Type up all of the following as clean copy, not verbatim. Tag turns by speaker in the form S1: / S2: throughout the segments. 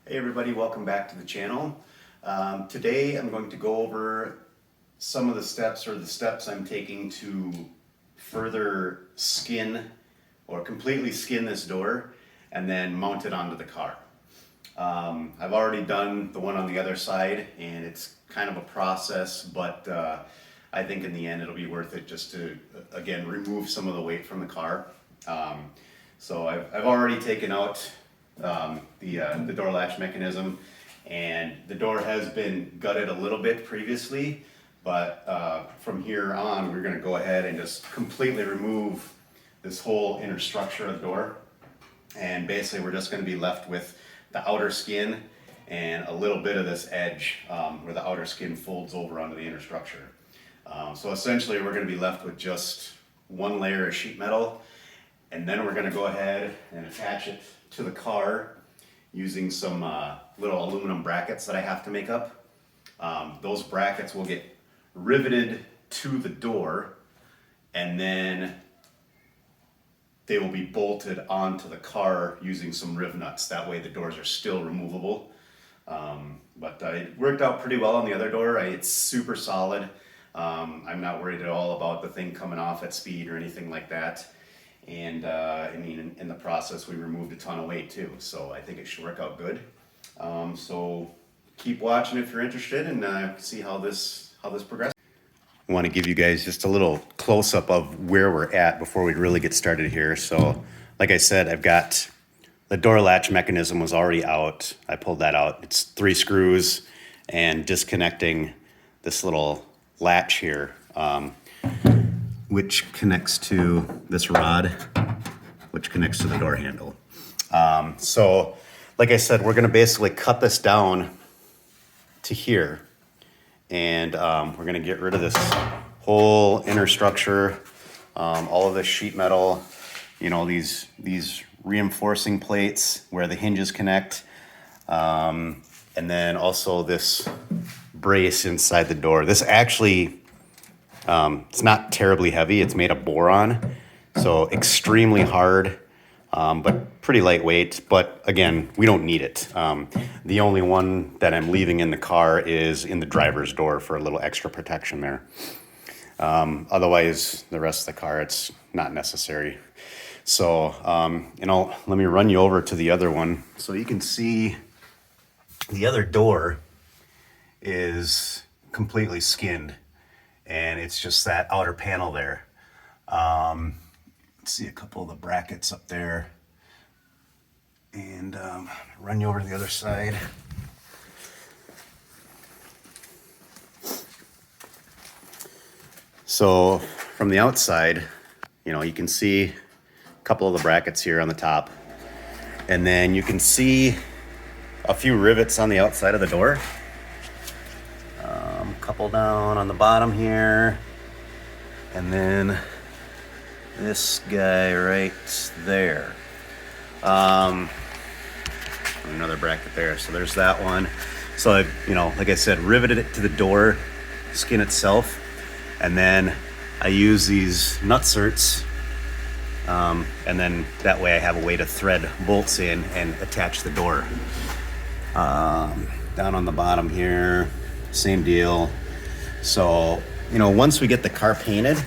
S1: Hey everybody, welcome back to the channel. Today I'm going to go over some of the steps I'm taking to further skin or completely skin this door and then mount it onto the car. I've already done the one on the other side and it's kind of a process, but I think in the end it'll be worth it just to, again, remove some of the weight from the car. So I've already taken out the door latch mechanism, and the door has been gutted a little bit previously, but from here on we're going to go ahead and just completely remove this whole inner structure of the door, and basically we're just going to be left with the outer skin and a little bit of this edge where the outer skin folds over onto the inner structure. So essentially we're going to be left with just one layer of sheet metal, and then we're going to go ahead and attach it to the car using some little aluminum brackets that I have to make up. Those brackets will get riveted to the door, and then they will be bolted onto the car using some riv nuts. That way the doors are still removable. But it worked out pretty well on the other door. It's super solid. I'm not worried at all about the thing coming off at speed or anything like that. And I mean, in the process, we removed a ton of weight too, so I think it should work out good. So keep watching if you're interested, and see how this progresses. I want to give you guys just a little close-up of where we're at before we really get started here. So, like I said, I've got the door latch mechanism was already out. I pulled that out. It's 3 screws and disconnecting this little latch here. Which connects to this rod, which connects to the door handle. So, like I said, we're gonna basically cut this down to here, and we're gonna get rid of this whole inner structure, all of this sheet metal, you know, these reinforcing plates where the hinges connect, and then also this brace inside the door. This actually, it's not terribly heavy. It's made of boron, so extremely hard, but pretty lightweight. But again, we don't need it. The only one that I'm leaving in the car is in the driver's door for a little extra protection there. Otherwise, the rest of the car, it's not necessary. So, you know, let me run you over to the other one so you can see the other door is completely skinned. And it's just that outer panel there. Let's see a couple of the brackets up there. And run you over to the other side. So from the outside, you know, you can see a couple of the brackets here on the top. And then you can see a few rivets on the outside of the door. Couple down on the bottom here, and then this guy right there. Another bracket there, so there's that one. So I've, you know, like I said, riveted it to the door skin itself, and then I use these nutserts, and then that way I have a way to thread bolts in and attach the door. Down on the bottom here, same deal. So, you know, once we get the car painted,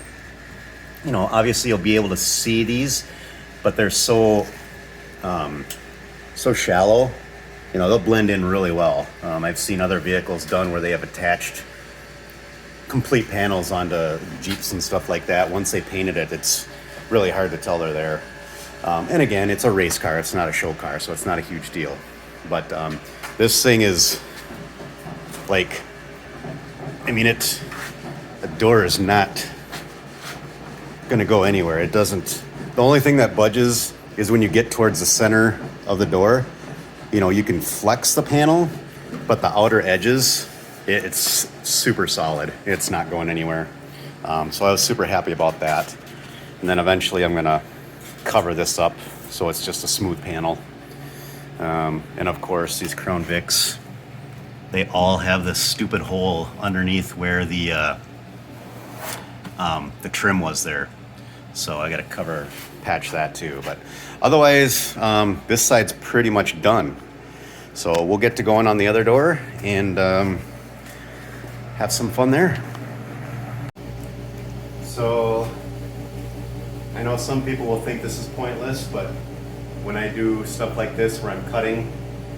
S1: you know, obviously you'll be able to see these, but they're so shallow, you know, they'll blend in really well. I've seen other vehicles done where they have attached complete panels onto Jeeps and stuff like that. Once they painted it, it's really hard to tell they're there. And again, it's a race car, it's not a show car, so it's not a huge deal. But this thing is like, I mean, the door is not gonna go anywhere. It doesn't, the only thing that budges is when you get towards the center of the door. You know, you can flex the panel, but the outer edges, it's super solid. It's not going anywhere. So I was super happy about that. And then eventually I'm gonna cover this up so it's just a smooth panel. And of course, these Crown Vics, they all have this stupid hole underneath where the trim was there. So I gotta patch that too. But otherwise, this side's pretty much done. So we'll get to going on the other door and have some fun there. So I know some people will think this is pointless, but when I do stuff like this where I'm cutting,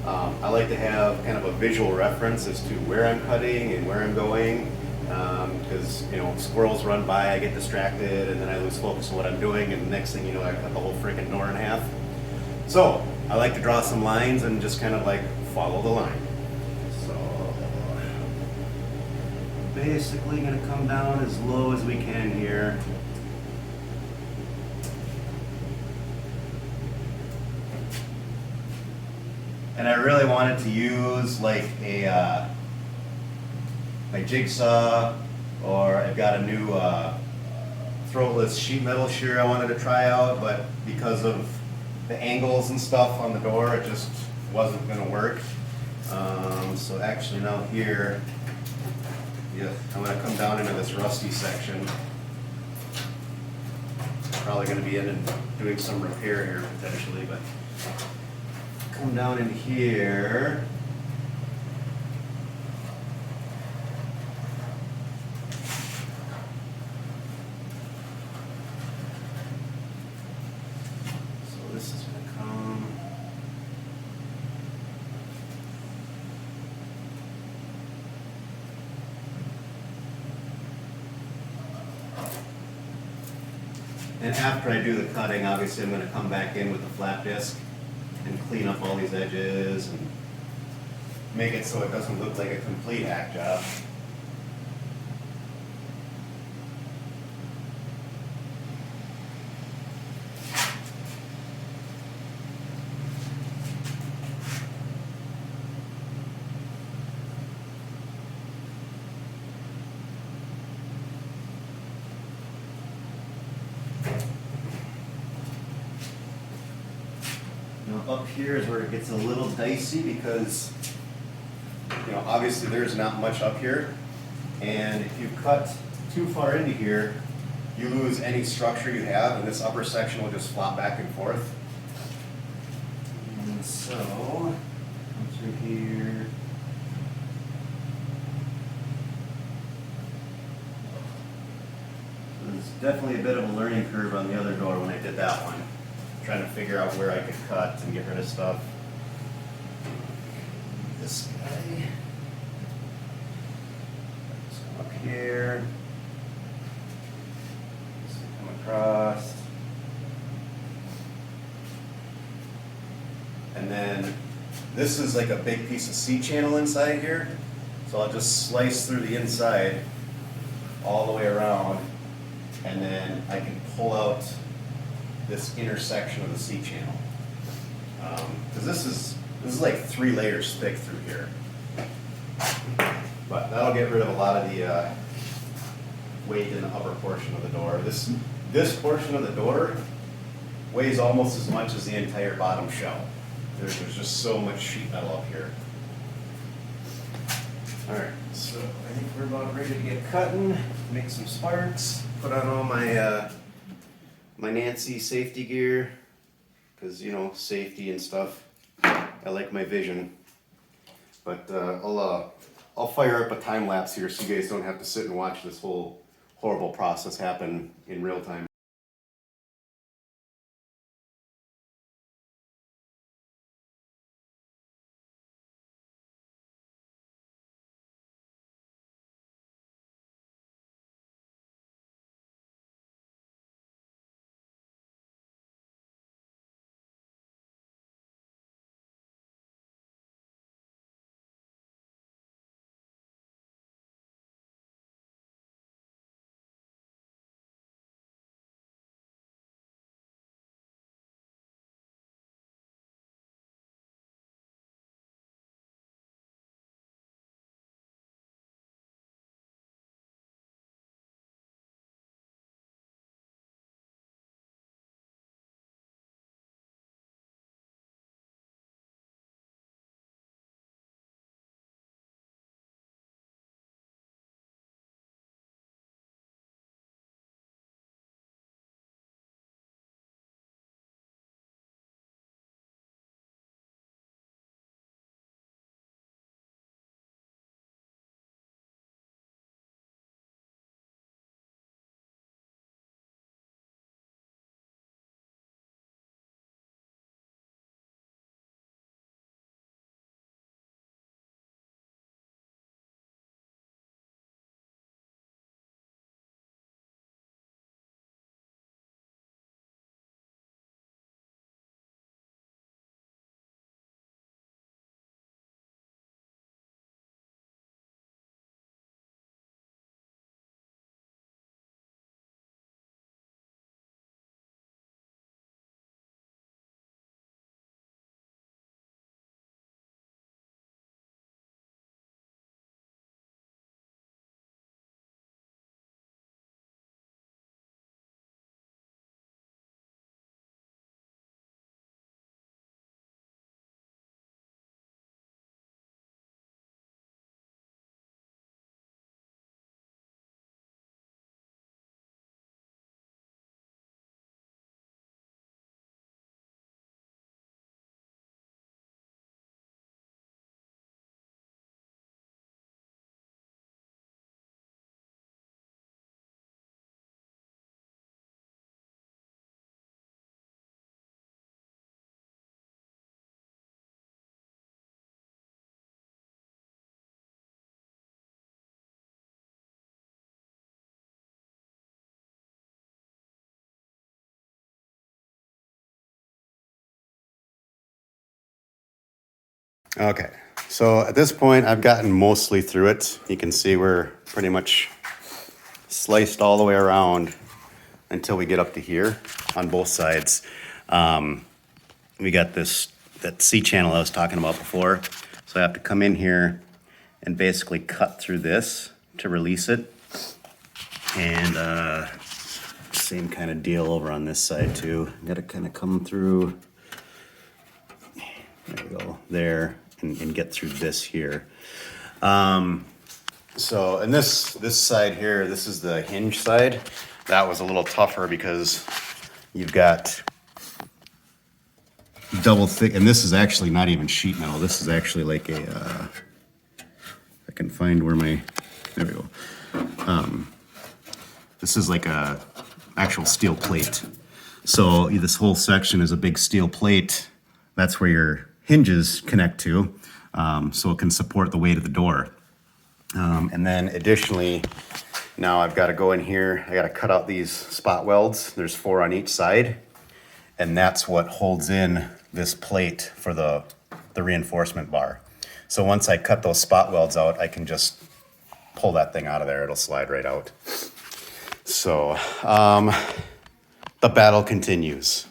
S1: I like to have kind of a visual reference as to where I'm cutting and where I'm going, because you know, squirrels run by, I get distracted, and then I lose focus on what I'm doing, and the next thing you know, I cut the whole freaking door in half. So I like to draw some lines and just kind of like follow the line. So basically gonna come down as low as we can here. And I really wanted to use like a my jigsaw, or I've got a new throatless sheet metal shear I wanted to try out, but because of the angles and stuff on the door, it just wasn't going to work. So actually now here, yeah, I'm going to come down into this rusty section. Probably going to be in and doing some repair here potentially, but come down in here. So this is going to come. And after I do the cutting, obviously I'm going to come back in with the flap disc and clean up all these edges and make it so it doesn't look like a complete hack job. Up here is where it gets a little dicey because, you know, obviously there's not much up here, and if you cut too far into here, you lose any structure you have, and this upper section will just flop back and forth. And so, come through here. So there's definitely a bit of a learning curve on the other door when I did that one. Trying to figure out where I could cut and get rid of stuff. This guy. Just come up here. Just come across. And then this is like a big piece of C-channel inside here. So I'll just slice through the inside all the way around, and then I can pull out this intersection of the C-channel, because this is like 3 layers thick through here, but that'll get rid of a lot of the weight in the upper portion of the door. This portion of the door weighs almost as much as the entire bottom shell. There's just so much sheet metal up here. All right, so I think we're about ready to get cutting, make some sparks, put on all my my Nancy safety gear, because, you know, safety and stuff. I like my vision. But I'll fire up a time lapse here so you guys don't have to sit and watch this whole horrible process happen in real time. Okay, so at this point, I've gotten mostly through it. You can see we're pretty much sliced all the way around until we get up to here on both sides. We got that C channel I was talking about before. So I have to come in here and basically cut through this to release it. And same kind of deal over on this side too. Got to kind of come through, there we go, there, and get through this here. So, and this side here, this is the hinge side. That was a little tougher because you've got double thick, and this is actually not even sheet metal. This is actually like a, I can find where my, there we go. This is like a actual steel plate. So this whole section is a big steel plate. That's where your hinges connect to, so it can support the weight of the door. And then additionally, now I've got to go in here, I got to cut out these spot welds. There's 4 on each side, and that's what holds in this plate for the reinforcement bar. So once I cut those spot welds out, I can just pull that thing out of there. It'll slide right out. So the battle continues.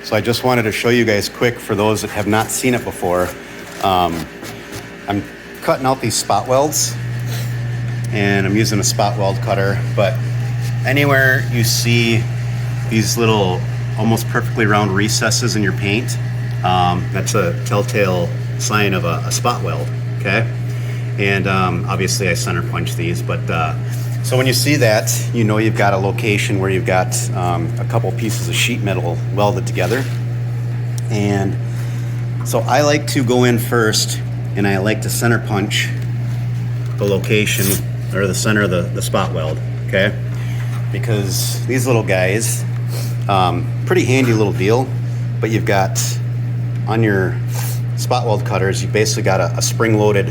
S1: So I just wanted to show you guys quick, for those that have not seen it before. I'm cutting out these spot welds, and I'm using a spot weld cutter, but anywhere you see these little almost perfectly round recesses in your paint, that's a telltale sign of a spot weld, okay? And obviously I center punch these, but so when you see that, you know you've got a location where you've got a couple pieces of sheet metal welded together. And so I like to go in first, and I like to center punch the location or the center of the spot weld, okay? Because these little guys, pretty handy little deal, but you've got on your spot weld cutters, you basically got a spring-loaded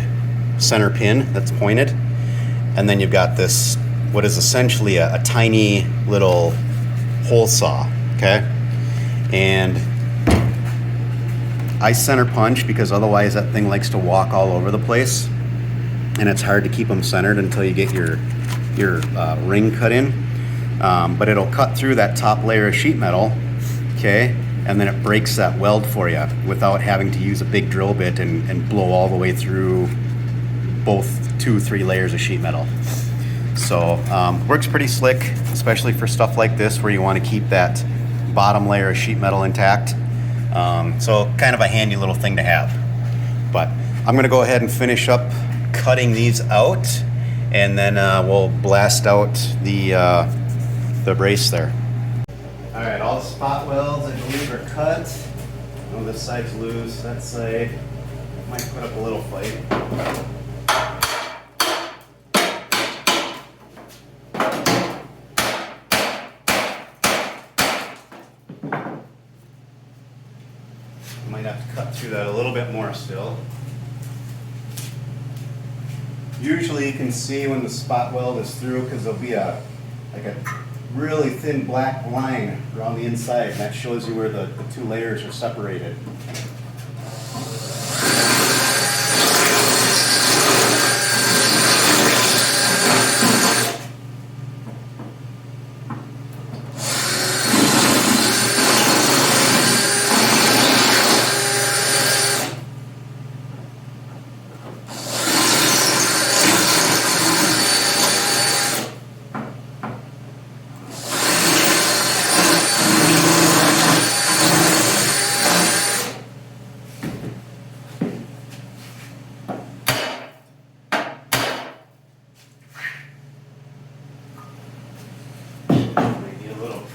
S1: center pin that's pointed, and then you've got this, what is essentially a tiny little hole saw, okay? And I center punch because otherwise that thing likes to walk all over the place, and it's hard to keep them centered until you get your ring cut in. But it'll cut through that top layer of sheet metal, okay? And then it breaks that weld for you without having to use a big drill bit and blow all the way through both 2-3 layers of sheet metal. So works pretty slick, especially for stuff like this where you want to keep that bottom layer of sheet metal intact. So kind of a handy little thing to have. But I'm gonna go ahead and finish up cutting these out, and then we'll blast out the brace there. All right, all the spot welds I believe are cut. Oh, this side's loose, that side might put up a little fight. Might have to cut through that a little bit more still. Usually you can see when the spot weld is through because there'll be like a really thin black line around the inside, and that shows you where the 2 layers are separated.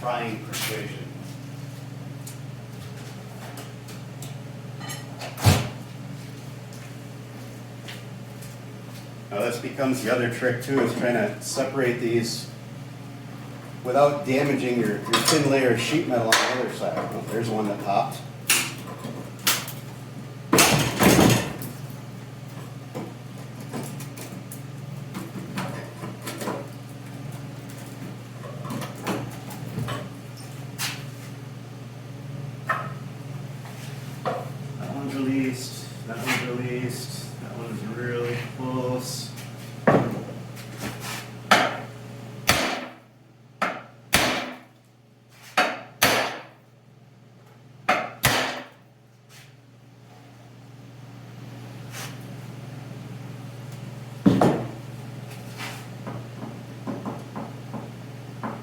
S1: Prying persuasion. Now this becomes the other trick too, is trying to separate these without damaging your thin layer of sheet metal on the other side. Oh, there's one that popped. Released, that one's released, that one's really close.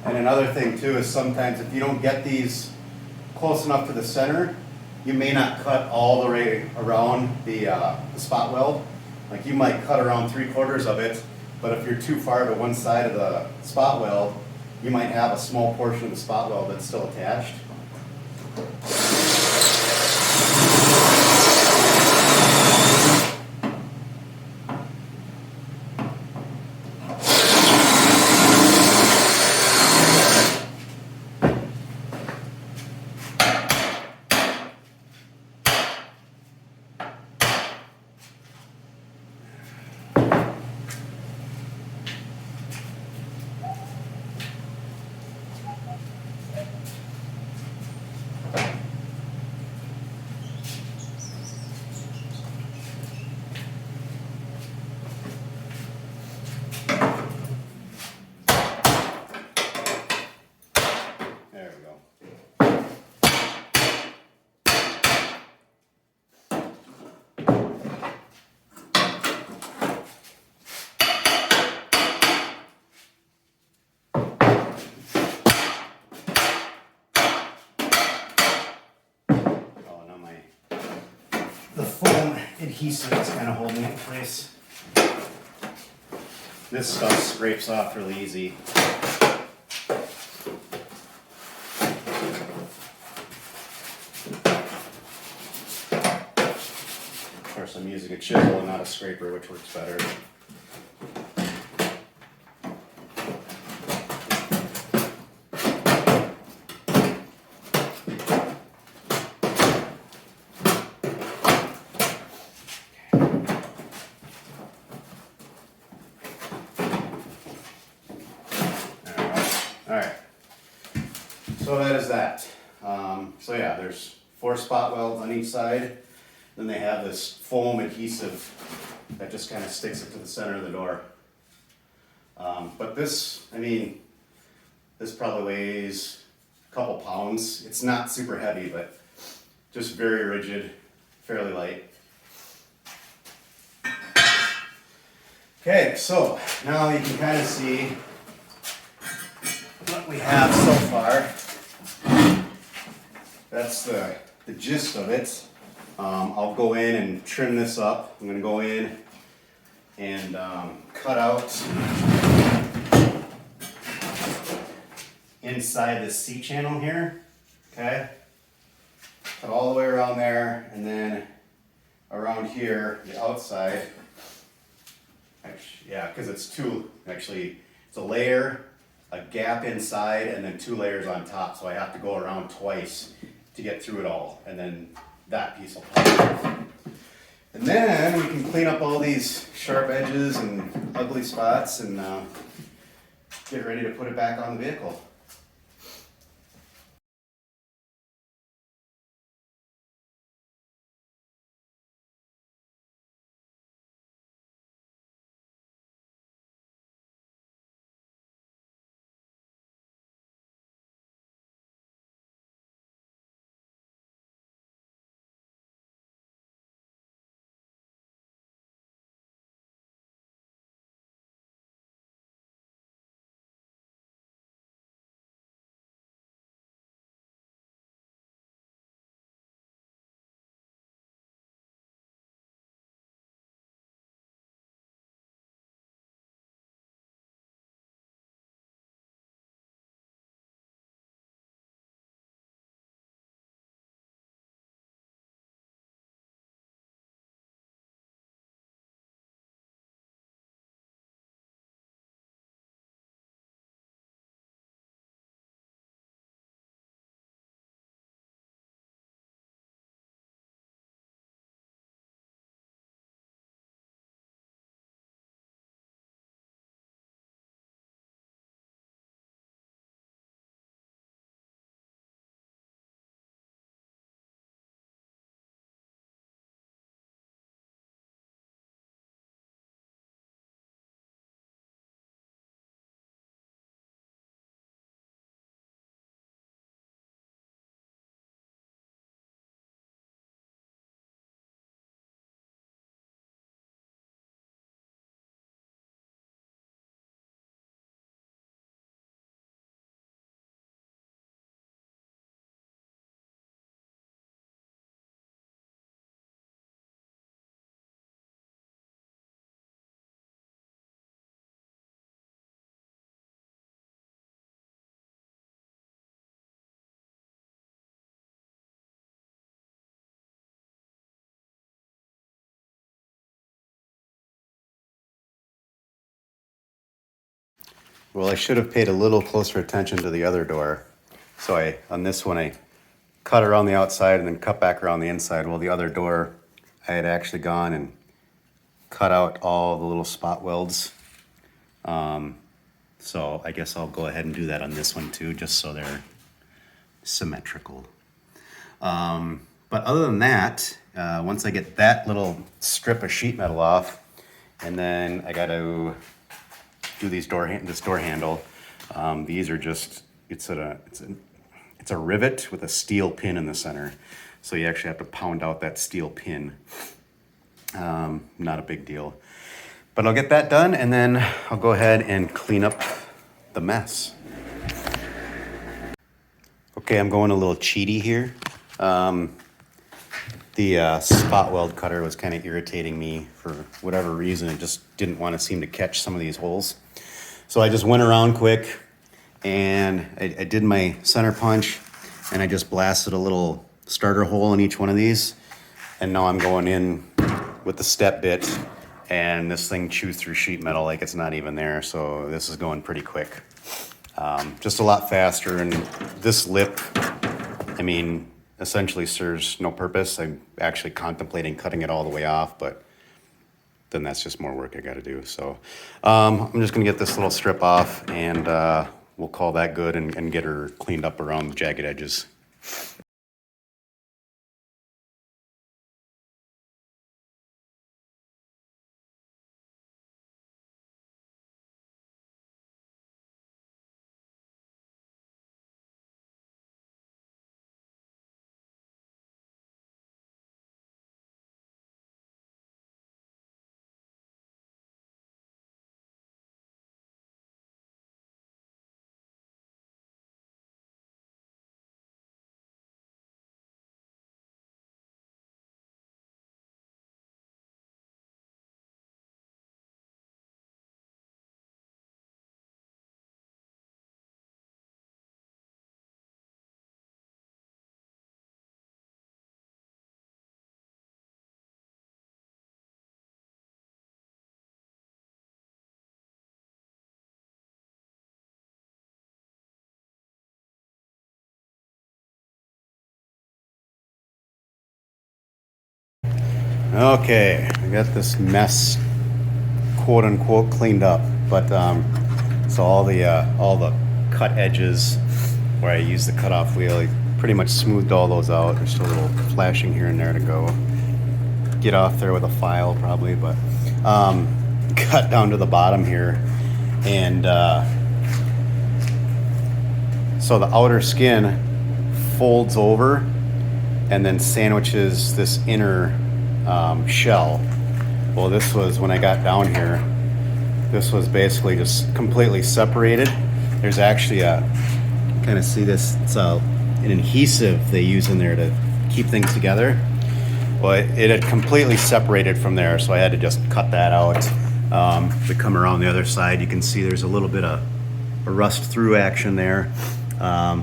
S1: And another thing too is sometimes if you don't get these close enough to the center, you may not cut all the way around the spot weld. Like you might cut around 3/4 of it, but if you're too far to one side of the spot weld, you might have a small portion of the spot weld that's still attached. The foam adhesive is kind of holding it in place. This stuff scrapes off really easy. Of course, I'm using a chisel and not a scraper, which works better. Alright, so that is that. So yeah, there's 4 spot welds on each side. Then they have this foam adhesive that just kind of sticks it to the center of the door. But this, I mean, this probably weighs couple pounds. It's not super heavy, but just very rigid, fairly light. Okay, so now you can kind of see what we have so far. That's the gist of it. I'll go in and trim this up. I'm going to go in and cut out inside this C channel here. Okay, cut all the way around there, and then around here, the outside. Actually, yeah, because it's it's a layer, a gap inside, and then 2 layers on top. So I have to go around twice to get through it all, and then that piece will pop off. And then we can clean up all these sharp edges and ugly spots and get ready to put it back on the vehicle. Well, I should have paid a little closer attention to the other door. So on this one, I cut around the outside and then cut back around the inside. Well, the other door, I had actually gone and cut out all the little spot welds. So I guess I'll go ahead and do that on this one too, just so they're symmetrical. But other than that, once I get that little strip of sheet metal off, and then I got to do this door handle. These are just it's a rivet with a steel pin in the center, so you actually have to pound out that steel pin. Not a big deal, but I'll get that done, and then I'll go ahead and clean up the mess. Okay, I'm going a little cheaty here. The spot weld cutter was kind of irritating me for whatever reason. It just didn't want to seem to catch some of these holes. So I just went around quick and I did my center punch, and I just blasted a little starter hole in each one of these. And now I'm going in with the step bit, and this thing chews through sheet metal like it's not even there. So this is going pretty quick. Just a lot faster. And this lip, I mean, essentially serves no purpose. I'm actually contemplating cutting it all the way off, but then that's just more work I got to do. So I'm just going to get this little strip off, and we'll call that good and get her cleaned up around the jagged edges. Okay, I got this mess, quote unquote, cleaned up, but so all the cut edges where I used the cutoff wheel, I pretty much smoothed all those out. There's still a little flashing here and there to go. Get off there with a file probably, but cut down to the bottom here, and so the outer skin folds over and then sandwiches this inner shell. Well, this was, when I got down here, this was basically just completely separated. There's actually a, you kind of see this, it's an adhesive they use in there to keep things together. Well, it had completely separated from there, so I had to just cut that out. To come around the other side, you can see there's a little bit of a rust through action there.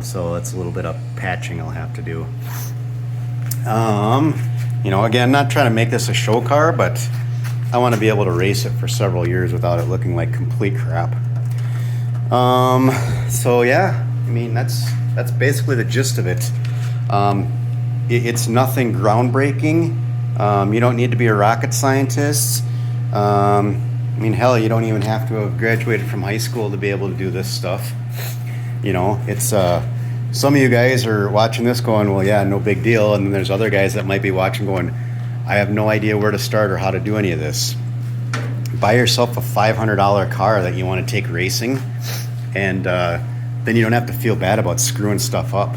S1: So that's a little bit of patching I'll have to do. You know, again, not trying to make this a show car, but I want to be able to race it for several years without it looking like complete crap. So yeah, I mean, that's basically the gist of it. It's nothing groundbreaking. You don't need to be a rocket scientist. I mean, hell, you don't even have to have graduated from high school to be able to do this stuff. You know, it's some of you guys are watching this going, well, yeah, no big deal. And then there's other guys that might be watching going, I have no idea where to start or how to do any of this. Buy yourself a $500 car that you want to take racing, and then you don't have to feel bad about screwing stuff up.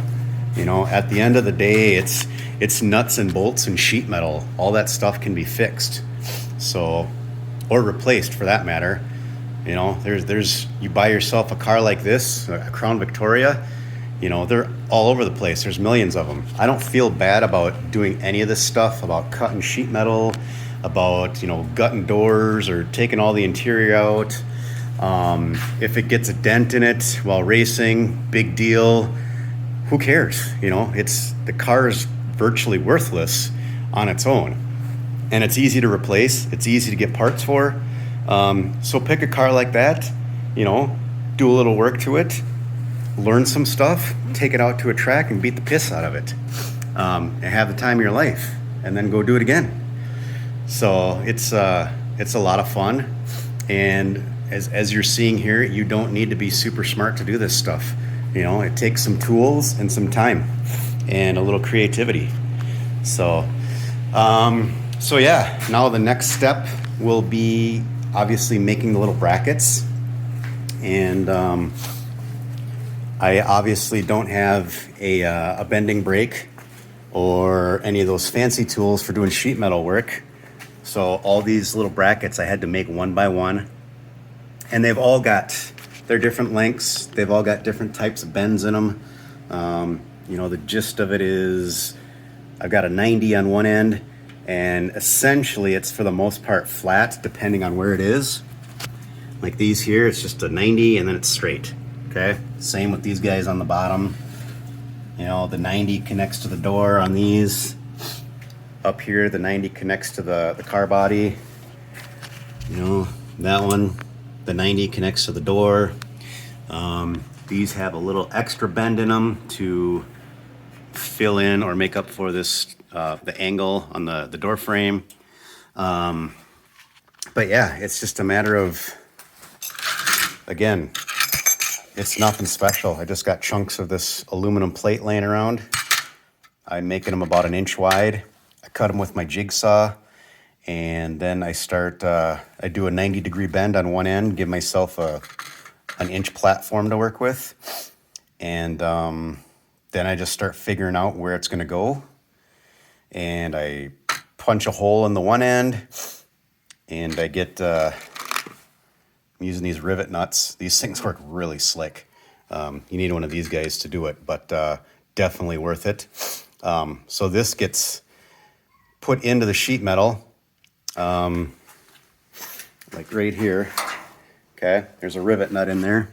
S1: You know, at the end of the day, it's nuts and bolts and sheet metal. All that stuff can be fixed, so, or replaced for that matter. You know, there's you buy yourself a car like this, a Crown Victoria. You know, they're all over the place. There's millions of them. I don't feel bad about doing any of this stuff, about cutting sheet metal, about, you know, gutting doors or taking all the interior out. If it gets a dent in it while racing, big deal. Who cares? You know, the car is virtually worthless on its own, and it's easy to replace. It's easy to get parts for. So pick a car like that, you know, do a little work to it, learn some stuff, take it out to a track and beat the piss out of it, and have the time of your life, and then go do it again. So it's a lot of fun, and as you're seeing here, you don't need to be super smart to do this stuff. You know, it takes some tools and some time and a little creativity. So yeah, now the next step will be obviously making the little brackets, and I obviously don't have a bending brake or any of those fancy tools for doing sheet metal work. So all these little brackets I had to make one by one, and they've all got their different lengths. They've all got different types of bends in them. You know, the gist of it is I've got a 90 on one end, and essentially it's for the most part flat depending on where it is. Like these here, it's just a 90 and then it's straight. Okay, same with these guys on the bottom. You know, the 90 connects to the door on these. Up here, the 90 connects to the car body. You know, that one, the 90 connects to the door. These have a little extra bend in them to fill in or make up for this, the angle on the door frame. But yeah, it's just a matter of, again, it's nothing special. I just got chunks of this aluminum plate laying around. I'm making them about 1 inch wide. I cut them with my jigsaw, and then I do a 90-degree bend on one end, give myself an 1 inch platform to work with, and then I just start figuring out where it's gonna go, and I punch a hole in the one end, and I get, I'm using these rivet nuts. These things work really slick. You need one of these guys to do it, but definitely worth it. So this gets put into the sheet metal, like right here. Okay, there's a rivet nut in there,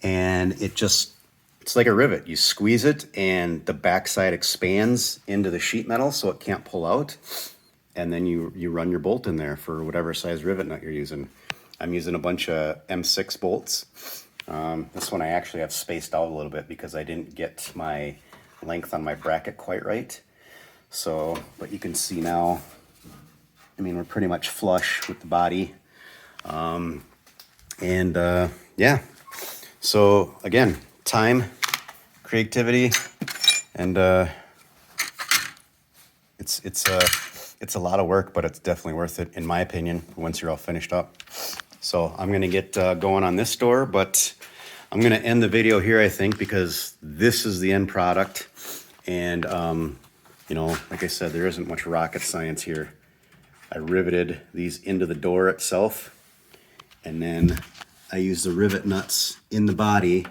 S1: and it's like a rivet. You squeeze it, and the backside expands into the sheet metal so it can't pull out, and then you run your bolt in there for whatever size rivet nut you're using. I'm using a bunch of M6 bolts. This one I actually have spaced out a little bit because I didn't get my length on my bracket quite right. So, but you can see now I mean, we're pretty much flush with the body. Yeah, so again, time, creativity, and it's a lot of work, but it's definitely worth it, in my opinion, once you're all finished up. So I'm gonna get going on this door, but I'm gonna end the video here, I think, because this is the end product. And you know, like I said, there isn't much rocket science here. I riveted these into the door itself, and then I used the rivet nuts in the body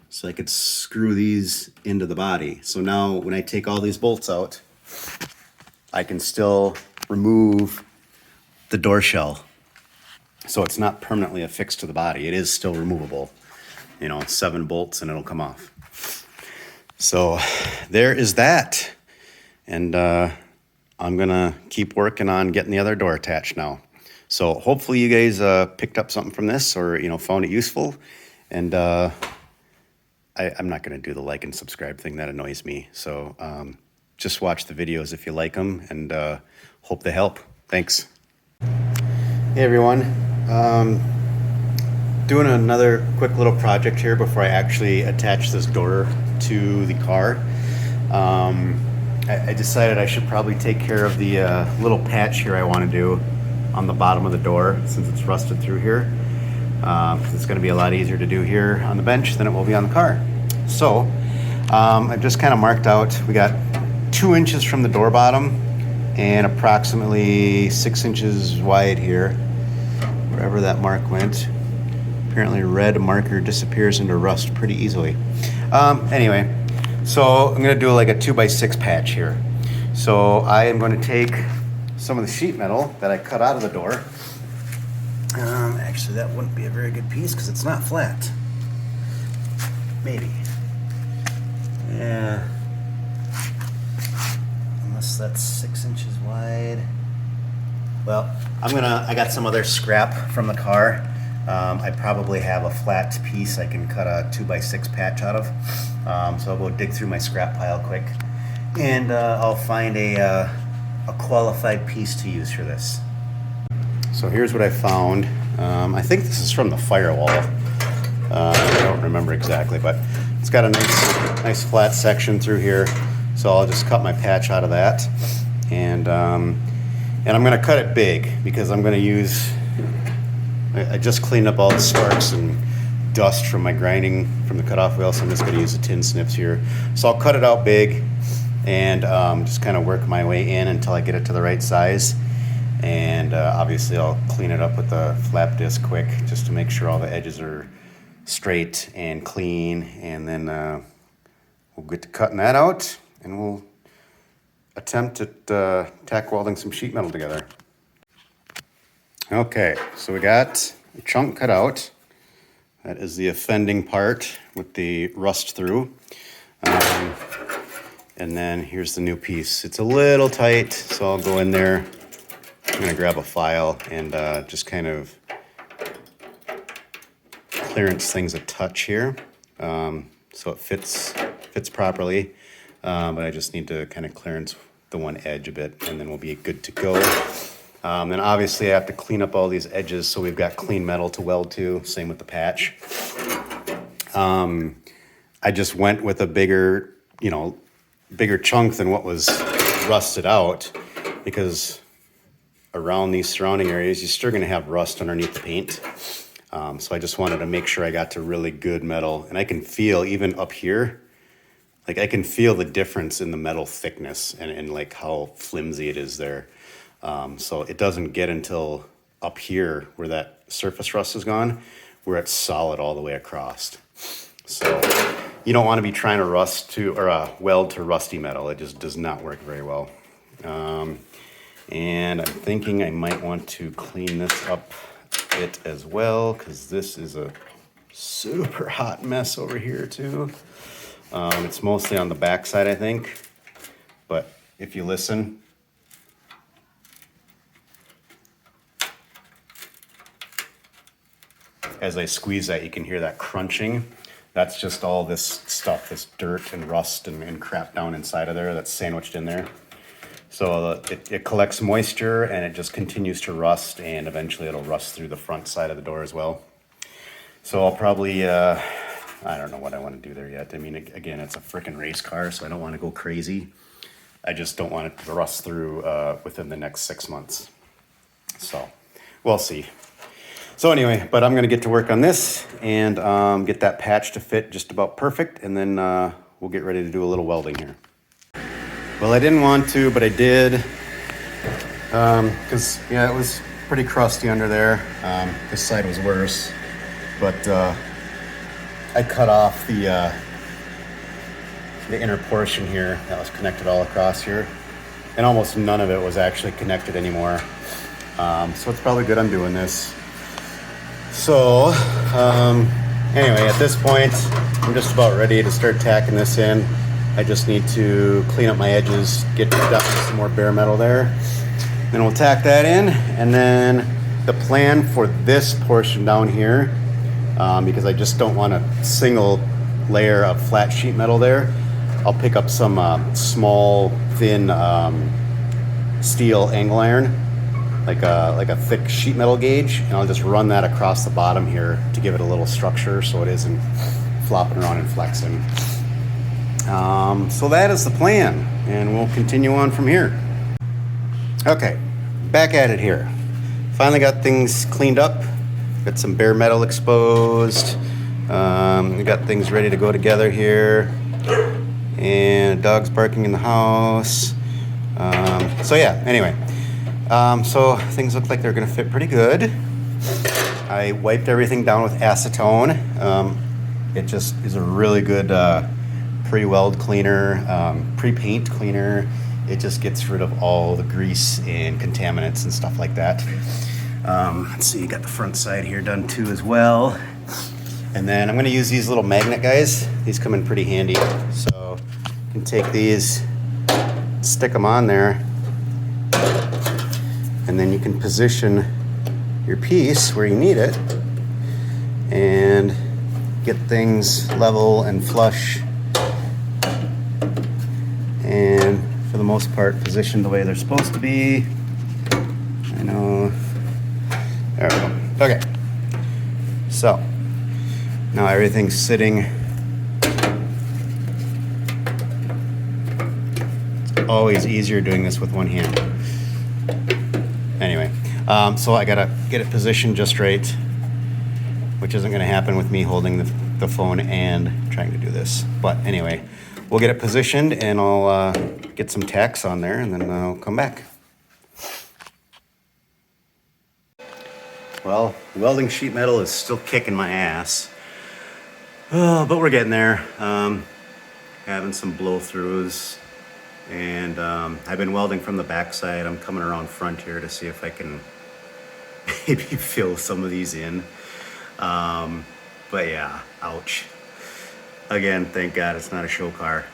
S1: so I could screw these into the body. So now when I take all these bolts out, I can still remove the door shell. So it's not permanently affixed to the body. It is still removable. You know, 7 bolts and it'll come off. So there is that. And I'm gonna keep working on getting the other door attached now. So hopefully you guys picked up something from this, or, you know, found it useful. And I'm not gonna do the like and subscribe thing. That annoys me. So just watch the videos if you like them, and hope they help. Thanks. Hey everyone. Doing another quick little project here before I actually attach this door to the car. I decided I should probably take care of the little patch here I want to do on the bottom of the door, since it's rusted through here. It's going to be a lot easier to do here on the bench than it will be on the car. So I've just kind of marked out, we got 2 inches from the door bottom and approximately 6 inches wide here, wherever that mark went. Apparently red marker disappears into rust pretty easily. Anyway, so I'm gonna do like a 2x6 patch here. So I am going to take some of the sheet metal that I cut out of the door. Actually, that wouldn't be a very good piece because it's not flat. Maybe. Yeah. Unless that's 6 inches wide. Well, I got some other scrap from the car. I probably have a flat piece I can cut a 2x6 patch out of. So I'll go dig through my scrap pile quick, and I'll find a qualified piece to use for this. So here's what I found. I think this is from the firewall. I don't remember exactly, but it's got a nice flat section through here. So I'll just cut my patch out of that, and I'm gonna cut it big because I'm gonna use. I just cleaned up all the sparks and dust from my grinding from the cutoff wheel, so I'm just going to use the tin snips here. So I'll cut it out big and just kind of work my way in until I get it to the right size. And obviously I'll clean it up with the flap disc quick just to make sure all the edges are straight and clean. And then we'll get to cutting that out, and we'll attempt at tack welding some sheet metal together. Okay, so we got a chunk cut out. That is the offending part with the rust through. And then here's the new piece. It's a little tight, so I'll go in there. I'm gonna grab a file and just kind of clearance things a touch here, so it fits properly. But I just need to kind of clearance the one edge a bit, and then we'll be good to go. Then obviously I have to clean up all these edges so we've got clean metal to weld to. Same with the patch. I just went with a bigger chunk than what was rusted out, because around these surrounding areas you're still going to have rust underneath the paint. So I just wanted to make sure I got to really good metal, and I can feel even up here, like I can feel the difference in the metal thickness and like how flimsy it is there. So it doesn't get until up here where that surface rust is gone, where it's solid all the way across. So you don't want to be trying to weld to rusty metal. It just does not work very well. And I'm thinking I might want to clean this up a bit as well, because this is a super hot mess over here too. It's mostly on the back side, I think, but if you listen, as I squeeze that, you can hear that crunching. That's just all this stuff, this dirt and rust and crap down inside of there that's sandwiched in there. So it collects moisture and it just continues to rust, and eventually it'll rust through the front side of the door as well. So I'll probably, I don't know what I want to do there yet. I mean, again, it's a freaking race car, so I don't want to go crazy. I just don't want it to rust through within the next 6 months. So we'll see. So anyway, but I'm going to get to work on this and get that patch to fit just about perfect, and then we'll get ready to do a little welding here. Well, I didn't want to, but I did, because, yeah, it was pretty crusty under there. This side was worse, but I cut off the inner portion here that was connected all across here, and almost none of it was actually connected anymore. So it's probably good I'm doing this. So, anyway, at this point, I'm just about ready to start tacking this in. I just need to clean up my edges, get down some more bare metal there. Then we'll tack that in, and then the plan for this portion down here, because I just don't want a single layer of flat sheet metal there, I'll pick up some small, thin steel angle iron, like a thick sheet metal gauge, and I'll just run that across the bottom here to give it a little structure so it isn't flopping around and flexing. So that is the plan, and we'll continue on from here. Okay, back at it here. Finally got things cleaned up. Got some bare metal exposed. We got things ready to go together here. And dog's barking in the house. So yeah, anyway. So things look like they're gonna fit pretty good. I wiped everything down with acetone. It just is a really good pre-weld cleaner, pre-paint cleaner. It just gets rid of all the grease and contaminants and stuff like that. Let's see, you got the front side here done too as well. And then I'm gonna use these little magnet guys. These come in pretty handy. So you can take these, stick them on there, and then you can position your piece where you need it and get things level and flush, and for the most part positioned the way they're supposed to be. I know. There we go. Okay. So now everything's sitting. It's always easier doing this with one hand. Anyway, so I gotta get it positioned just right, which isn't gonna happen with me holding the phone and trying to do this. But anyway, we'll get it positioned, and I'll get some tacks on there, and then I'll come back. Well, welding sheet metal is still kicking my ass, but we're getting there. Having some blow-throughs, and I've been welding from the backside. I'm coming around front here to see if I can maybe fill some of these in. But yeah, ouch. Again, thank God it's not a show car.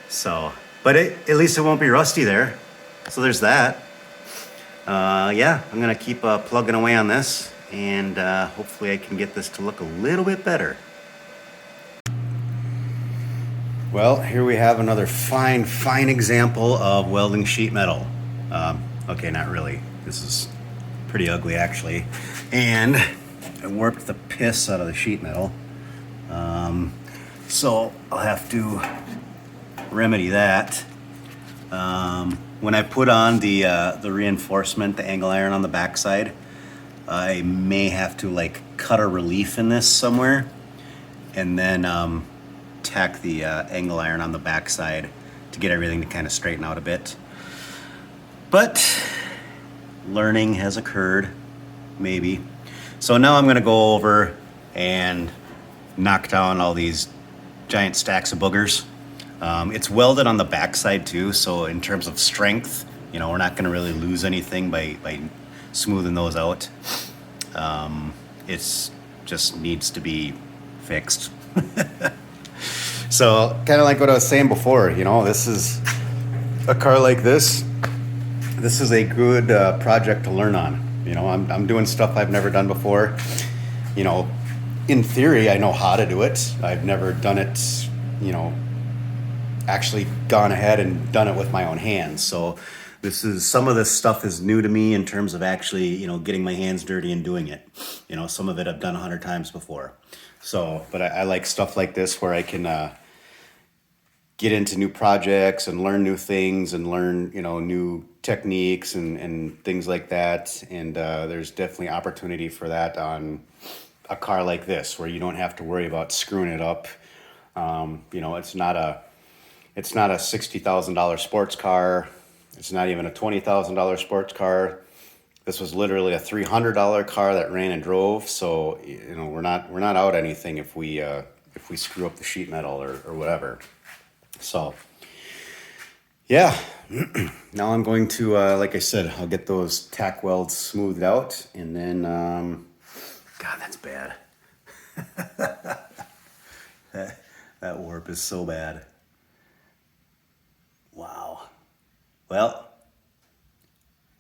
S1: So, but at least it won't be rusty there. So there's that. Yeah, I'm gonna keep plugging away on this, and hopefully I can get this to look a little bit better. Well, here we have another fine example of welding sheet metal. Okay, not really. This is pretty ugly actually. And I warped the piss out of the sheet metal. So I'll have to remedy that. When I put on the reinforcement, the angle iron on the backside, I may have to like cut a relief in this somewhere, and then tack the angle iron on the backside to get everything to kind of straighten out a bit. But learning has occurred, maybe. So now I'm gonna go over and knock down all these giant stacks of boogers. It's welded on the backside too, so in terms of strength, you know, we're not gonna really lose anything by smoothing those out. It's just needs to be fixed. So kind of like what I was saying before, you know, this is a car like this. This is a good project to learn on. You know, I'm doing stuff I've never done before. You know, in theory, I know how to do it. I've never done it, you know, actually gone ahead and done it with my own hands. So some of this stuff is new to me in terms of actually, you know, getting my hands dirty and doing it. You know, some of it I've done 100 times before. So, but I like stuff like this where I can get into new projects and learn new things and learn, you know, new techniques and things like that. And there's definitely opportunity for that on a car like this, where you don't have to worry about screwing it up. You know, it's not a $60,000 sports car. It's not even a $20,000 sports car. This was literally a $300 car that ran and drove. So, you know, we're not out anything if we screw up the sheet metal or whatever. So, yeah. Now I'm going to, like I said, I'll get those tack welds smoothed out, and then, God, that's bad. That warp is so bad. Wow. Well,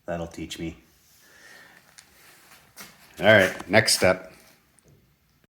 S1: that'll teach me. All right, next step.